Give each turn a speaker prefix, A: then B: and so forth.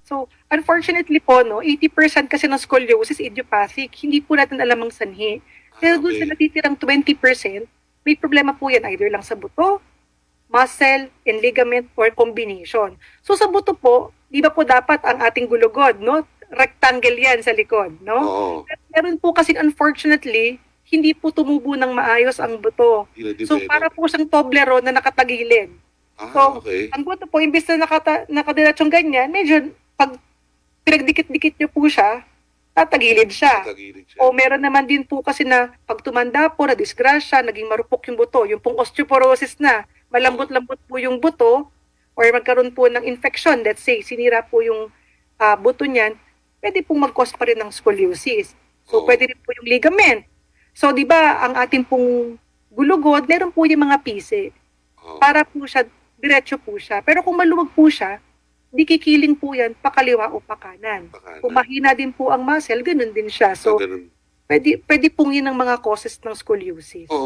A: So, unfortunately po, no, 80% kasi ng scoliosis idiopathic. Hindi po natin alam ang sanhi. Pero dun sa natitirang 20%, may problema po yan either lang sa buto, muscle, and ligament, or combination. So sa buto po, di ba po dapat ang ating gulugod, no? Rectangle yan sa likod, no?
B: Oo.
A: Meron po kasi unfortunately, hindi po tumubo ng maayos ang buto. So
B: Dinedevelop.
A: para po siyang Toblerone na nakatagilid. So,
B: Okay.
A: ang buto po, imbis na nakadiretsyong ganyan, medyo pag pinagdikit-dikit niyo po siya, tatagilid siya.
B: Tagilid siya.
A: O meron naman din po kasi na pag tumanda po, na disgrasya, naging marupok yung buto, yung pong osteoporosis na, malambot-lambot po yung buto, or magkaroon po ng infection, let's say, sinira po yung buto niyan, pwede pong mag-cause pa rin ng scoliosis. So,
B: Oo.
A: pwede rin po yung ligament. So, di ba, ang ating pong gulugod, meron po yung mga pisi.
B: Oo.
A: Para po siya, diretso po siya. Pero kung maluwag po siya, di kikiling po yan, pakaliwa o pakanan.
B: Pakanan.
A: Kung mahina din po ang muscle, ganun din siya. So,
B: Ganun.
A: pwede pong yun ang mga causes ng scoliosis.
B: Oo.